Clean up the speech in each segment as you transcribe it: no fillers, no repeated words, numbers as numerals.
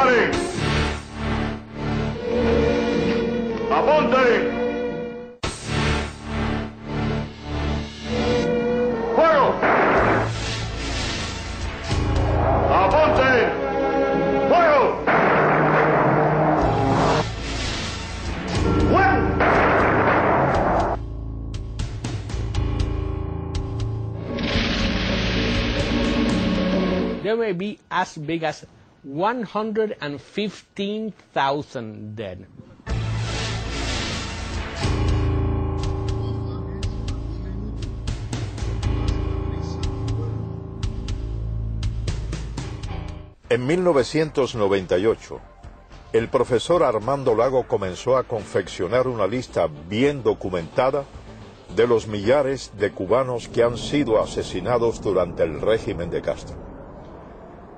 ¡Disparen! ¡Apunten! ¡Fuego! ¡Apunten! ¡Fuego! ¡Fuego! There may be as big as 115,000 dead. En 1998, el profesor Armando Lago comenzó a confeccionar una lista bien documentada de los millares de cubanos que han sido asesinados durante el régimen de Castro.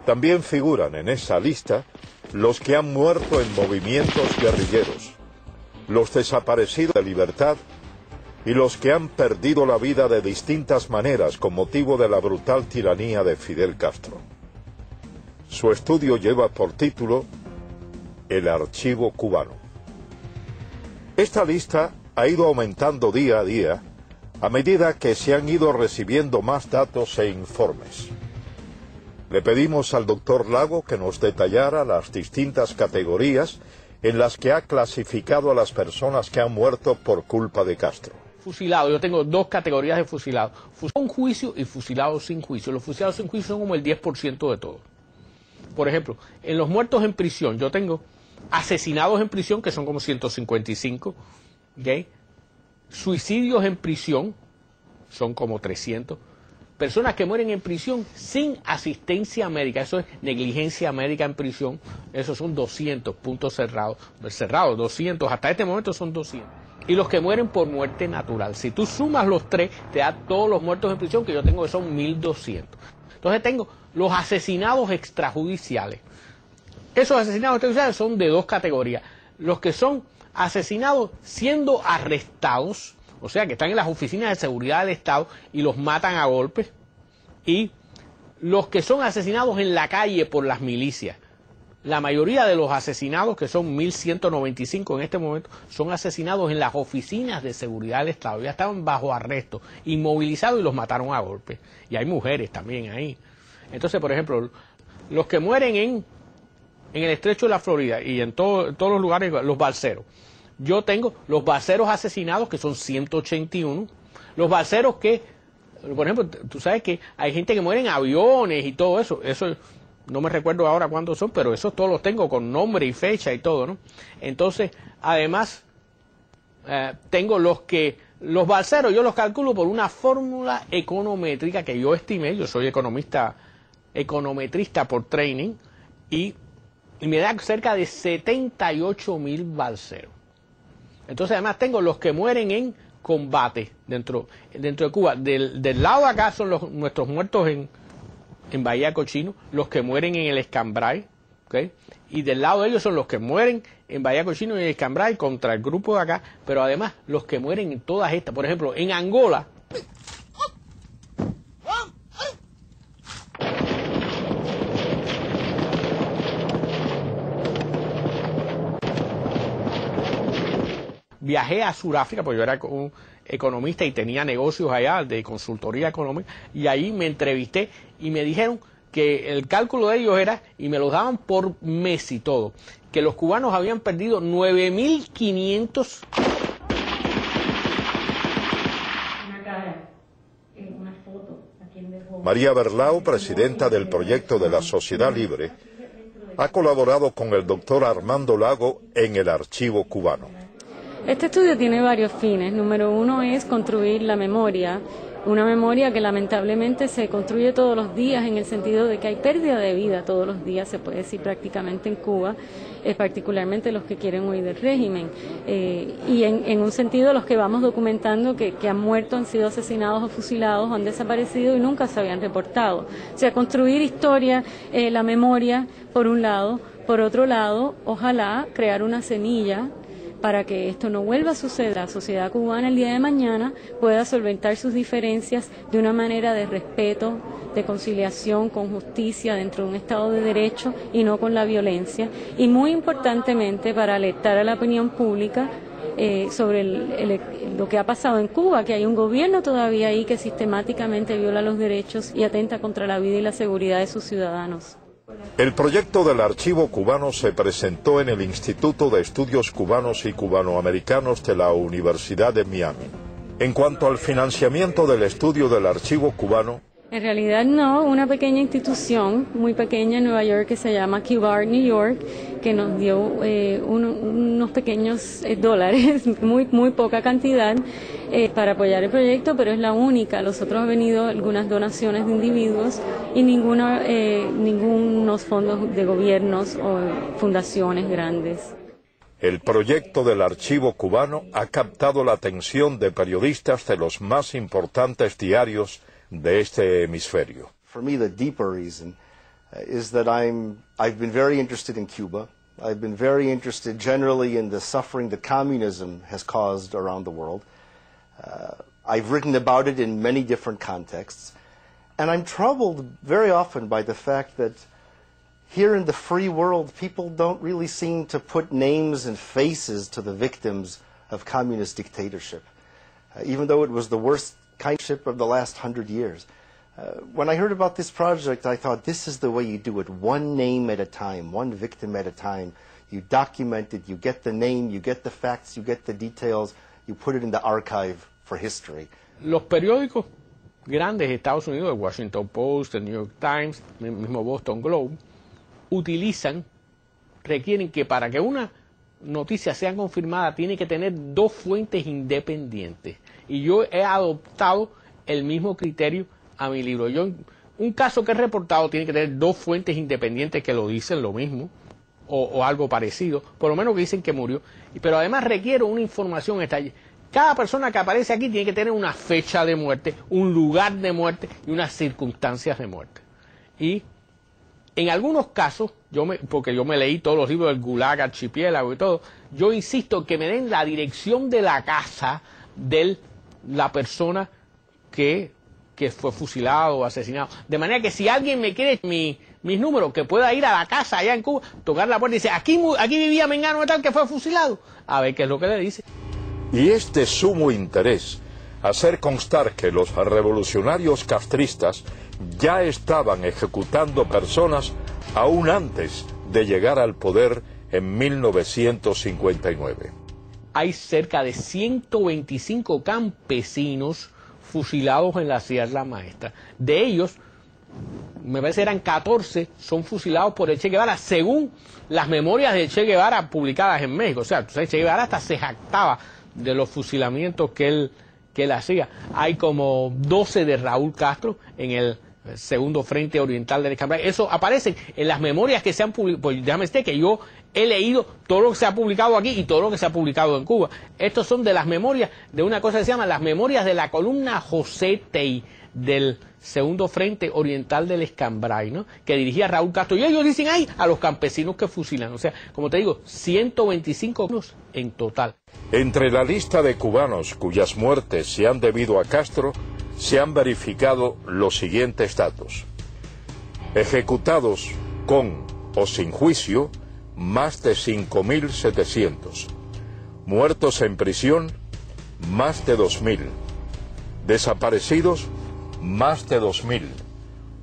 También figuran en esa lista los que han muerto en movimientos guerrilleros, los desaparecidos de libertad y los que han perdido la vida de distintas maneras con motivo de la brutal tiranía de Fidel Castro. Su estudio lleva por título El Archivo Cubano. Esta lista ha ido aumentando día a día a medida que se han ido recibiendo más datos e informes. Le pedimos al doctor Lago que nos detallara las distintas categorías en las que ha clasificado a las personas que han muerto por culpa de Castro. Fusilado, yo tengo dos categorías de fusilados, con juicio y fusilados sin juicio. Los fusilados sin juicio son como el 10% de todo. Por ejemplo, en los muertos en prisión, yo tengo asesinados en prisión, que son como 155, ¿okay? Suicidios en prisión, son como 300, personas que mueren en prisión sin asistencia médica, eso es negligencia médica en prisión, esos son 200, puntos cerrados, 200, hasta este momento son 200. Y los que mueren por muerte natural, si tú sumas los tres, te da todos los muertos en prisión, que yo tengo que son 1200. Entonces tengo los asesinados extrajudiciales. Esos asesinados extrajudiciales son de dos categorías. Los que son asesinados siendo arrestados, o sea, que están en las oficinas de seguridad del Estado y los matan a golpes, y los que son asesinados en la calle por las milicias. La mayoría de los asesinados, que son 1195 en este momento, son asesinados en las oficinas de seguridad del Estado. Ya estaban bajo arresto, inmovilizados y los mataron a golpes. Y hay mujeres también ahí. Entonces, por ejemplo, los que mueren en el estrecho de la Florida y en todos los lugares, los balseros. Yo tengo los balseros asesinados, que son 181. Los balseros que, por ejemplo, tú sabes que hay gente que muere en aviones y todo eso. Eso no me recuerdo ahora cuántos son, pero esos todos los tengo con nombre y fecha y todo, ¿no? Entonces, además, tengo los balseros, yo los calculo por una fórmula econométrica que yo estimé. Yo soy econometrista por training, y me da cerca de 78,000 balseros. Entonces, además, tengo los que mueren en combate dentro de Cuba. Del lado de acá son nuestros muertos en Bahía Cochino, los que mueren en el Escambray, ¿okay? Y del lado de ellos son los que mueren en Bahía Cochino y en el Escambray contra el grupo de acá, pero además los que mueren en todas estas. Por ejemplo, en Angola, viajé a Sudáfrica, porque yo era un economista y tenía negocios allá de consultoría económica, y ahí me entrevisté y me dijeron que el cálculo de ellos era, y me los daban por mes y todo, que los cubanos habían perdido 9.500... María Berlao, presidenta del proyecto de la Sociedad Libre, ha colaborado con el doctor Armando Lago en el Archivo Cubano. Este estudio tiene varios fines. Número uno es construir la memoria, una memoria que lamentablemente se construye todos los días, en el sentido de que hay pérdida de vida todos los días, se puede decir prácticamente en Cuba, particularmente los que quieren huir del régimen. Y en un sentido los que vamos documentando que han muerto, han sido asesinados o fusilados, han desaparecido y nunca se habían reportado. O sea, construir historia, la memoria, por un lado. Por otro lado, ojalá crear una semilla para que esto no vuelva a suceder. La sociedad cubana el día de mañana pueda solventar sus diferencias de una manera de respeto, de conciliación, con justicia dentro de un Estado de Derecho y no con la violencia. Y muy importantemente para alertar a la opinión pública sobre lo que ha pasado en Cuba, que hay un gobierno todavía ahí que sistemáticamente viola los derechos y atenta contra la vida y la seguridad de sus ciudadanos. El proyecto del archivo cubano se presentó en el Instituto de Estudios Cubanos y Cubanoamericanos de la Universidad de Miami. En cuanto al financiamiento del estudio del archivo cubano, en realidad no, una pequeña institución, muy pequeña en Nueva York que se llama CubeArt New York, que nos dio unos pequeños dólares, muy poca cantidad, para apoyar el proyecto, pero es la única. Los otros han venido algunas donaciones de individuos y ningunos fondos de gobiernos o fundaciones grandes. El proyecto del archivo cubano ha captado la atención de periodistas de los más importantes diarios de este hemisferio. For me, the deeper reason is that I've been very interested in Cuba. I've been very interested generally in the suffering that communism has caused around the world. I've written about it in many different contexts. And I'm troubled very often by the fact that here in the free world, people don't really seem to put names and faces to the victims of communist dictatorship, even though it was the worst kindship of the last 100 years. When I heard about this project, I thought this is the way you do it, one name at a time, one victim at a time. You document it, you get the name, you get the facts, you get the details, you put it in the archive for history. Los periódicos grandes de Estados Unidos, el Washington Post, el New York Times, el mismo Boston Globe, requieren que para que una noticia sea confirmada tiene que tener dos fuentes independientes. Y yo he adoptado el mismo criterio a mi libro. Un caso que he reportado tiene que tener dos fuentes independientes que lo dicen lo mismo, o algo parecido, por lo menos que dicen que murió. Pero además requiero una información detallada. Cada persona que aparece aquí tiene que tener una fecha de muerte, un lugar de muerte y unas circunstancias de muerte. Y en algunos casos, porque yo me leí todos los libros del Gulag Archipiélago y todo, yo insisto que me den la dirección de la casa de la persona que fue fusilado o asesinado. De manera que si alguien me quiere mis números, que pueda ir a la casa allá en Cuba, tocar la puerta y decir, aquí vivía Mengano de tal que fue fusilado, a ver qué es lo que le dice. Y es de sumo interés hacer constar que los revolucionarios castristas ya estaban ejecutando personas aún antes de llegar al poder en 1959. Hay cerca de 125 campesinos fusilados en la Sierra Maestra. De ellos, me parece que eran 14, son fusilados por el Che Guevara, según las memorias de Che Guevara publicadas en México. O sea, Che Guevara hasta se jactaba de los fusilamientos que él hacía. Hay como 12 de Raúl Castro en el Segundo Frente Oriental del Escambray. Eso aparece en las memorias que se han publicado. Pues déjame decirte que yo he leído todo lo que se ha publicado aquí y todo lo que se ha publicado en Cuba. Estos son de las memorias de una cosa que se llama las memorias de la columna José Tey del Segundo Frente Oriental del Escambray, ¿no?, que dirigía Raúl Castro. Y ellos dicen ahí a los campesinos que fusilan. O sea, como te digo, 125 en total. Entre la lista de cubanos cuyas muertes se han debido a Castro, se han verificado los siguientes datos. Ejecutados con o sin juicio, más de 5.700. Muertos en prisión, más de 2.000. Desaparecidos, más de 2.000.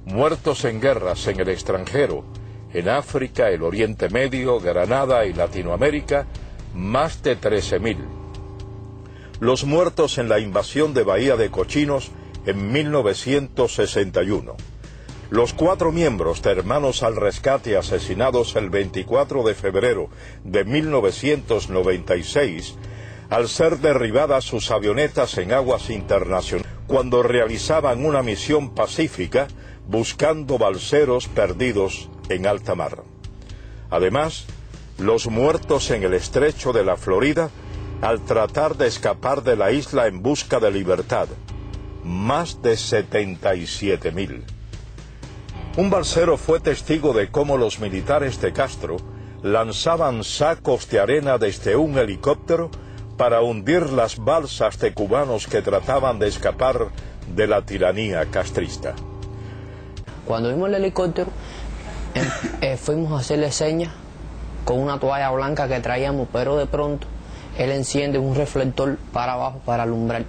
Muertos en guerras en el extranjero, en África, el Oriente Medio, Granada y Latinoamérica, más de 13.000. Los muertos en la invasión de Bahía de Cochinos en 1961. Los 4 miembros de Hermanos al Rescate asesinados el 24 de febrero de 1996 al ser derribadas sus avionetas en aguas internacionales cuando realizaban una misión pacífica buscando balseros perdidos en alta mar. Además, los muertos en el estrecho de la Florida al tratar de escapar de la isla en busca de libertad, más de 77.000. Un balsero fue testigo de cómo los militares de Castro lanzaban sacos de arena desde un helicóptero para hundir las balsas de cubanos que trataban de escapar de la tiranía castrista. Cuando vimos el helicóptero, fuimos a hacerle señas con una toalla blanca que traíamos, pero de pronto él enciende un reflector para abajo para alumbrar.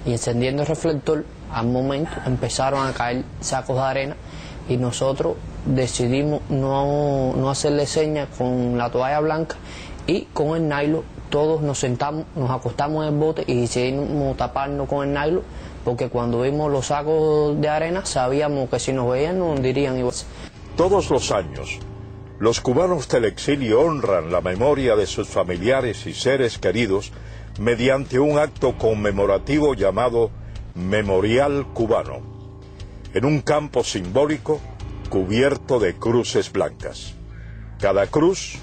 Y encendiendo el reflector, al momento empezaron a caer sacos de arena y nosotros decidimos no hacerle señas con la toalla blanca, y con el nylon todos nos sentamos, nos acostamos en el bote y decidimos taparnos con el nylon, porque cuando vimos los sacos de arena sabíamos que si nos veían nos hundirían igual. Todos los años, los cubanos del exilio honran la memoria de sus familiares y seres queridos mediante un acto conmemorativo llamado Memorial Cubano, en un campo simbólico cubierto de cruces blancas. Cada cruz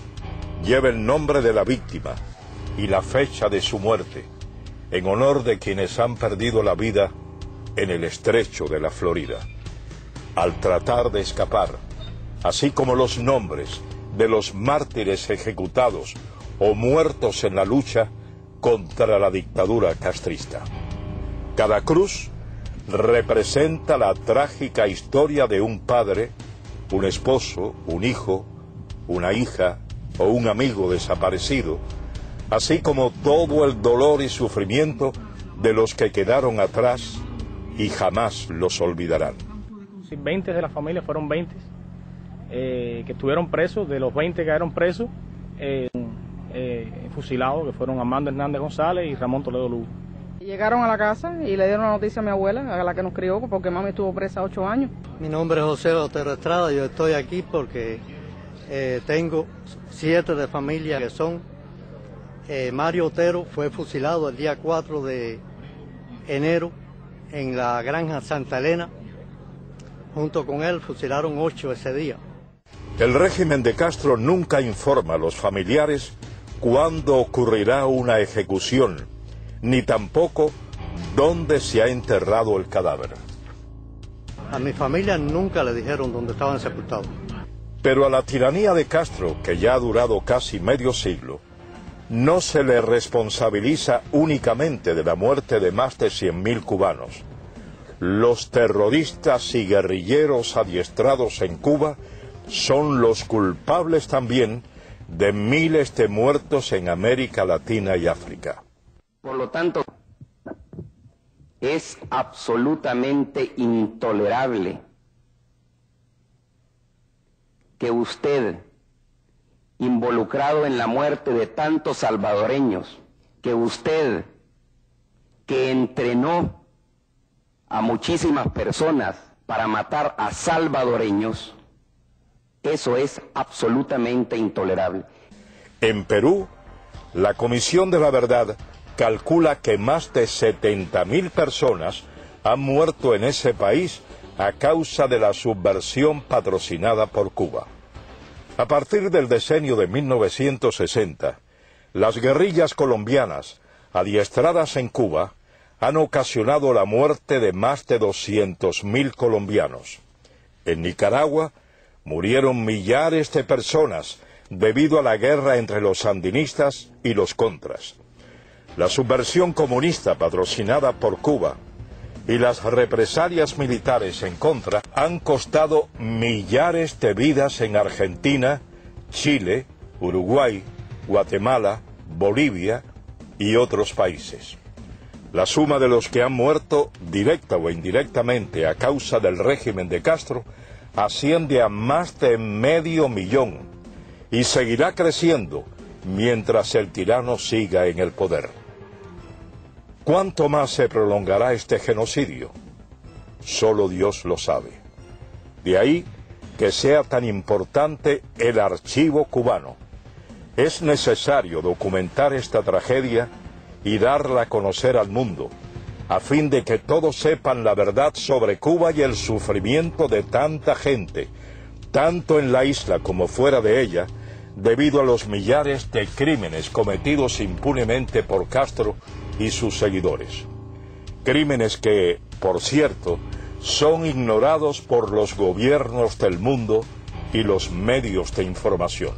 lleva el nombre de la víctima y la fecha de su muerte, en honor de quienes han perdido la vida en el estrecho de la Florida, al tratar de escapar, así como los nombres de los mártires ejecutados o muertos en la lucha contra la dictadura castrista. Cada cruz representa la trágica historia de un padre, un esposo, un hijo, una hija o un amigo desaparecido, así como todo el dolor y sufrimiento de los que quedaron atrás y jamás los olvidarán. 20 de la familia fueron 20 que estuvieron presos. De los 20 que quedaron presos, fusilados, que fueron Armando Hernández González y Ramón Toledo Lugo. Llegaron a la casa y le dieron la noticia a mi abuela, a la que nos crió, porque mami estuvo presa 8 años. Mi nombre es José Otero Estrada, yo estoy aquí porque tengo 7 de familia que son. Mario Otero fue fusilado el día 4 de enero en la granja Santa Elena. Junto con él fusilaron 8 ese día. El régimen de Castro nunca informa a los familiares cuándo ocurrirá una ejecución, ni tampoco dónde se ha enterrado el cadáver. A mi familia nunca le dijeron dónde estaban sepultados. Pero a la tiranía de Castro, que ya ha durado casi medio siglo, no se le responsabiliza únicamente de la muerte de más de 100.000 cubanos. Los terroristas y guerrilleros adiestrados en Cuba son los culpables también de miles de muertos en América Latina y África. Por lo tanto, es absolutamente intolerable que usted, involucrado en la muerte de tantos salvadoreños, que usted, que entrenó a muchísimas personas para matar a salvadoreños, eso es absolutamente intolerable. En Perú, la Comisión de la Verdad calcula que más de 70.000 personas han muerto en ese país a causa de la subversión patrocinada por Cuba. A partir del decenio de 1960, las guerrillas colombianas adiestradas en Cuba han ocasionado la muerte de más de 200.000 colombianos. En Nicaragua murieron millares de personas debido a la guerra entre los sandinistas y los contras. La subversión comunista patrocinada por Cuba y las represalias militares en contra han costado millares de vidas en Argentina, Chile, Uruguay, Guatemala, Bolivia y otros países. La suma de los que han muerto directa o indirectamente a causa del régimen de Castro asciende a más de 500.000 y seguirá creciendo mientras el tirano siga en el poder. ¿Cuánto más se prolongará este genocidio? Solo Dios lo sabe. De ahí que sea tan importante el archivo cubano. Es necesario documentar esta tragedia y darla a conocer al mundo, a fin de que todos sepan la verdad sobre Cuba y el sufrimiento de tanta gente, tanto en la isla como fuera de ella, debido a los millares de crímenes cometidos impunemente por Castro y sus seguidores. Crímenes que, por cierto, son ignorados por los gobiernos del mundo y los medios de información.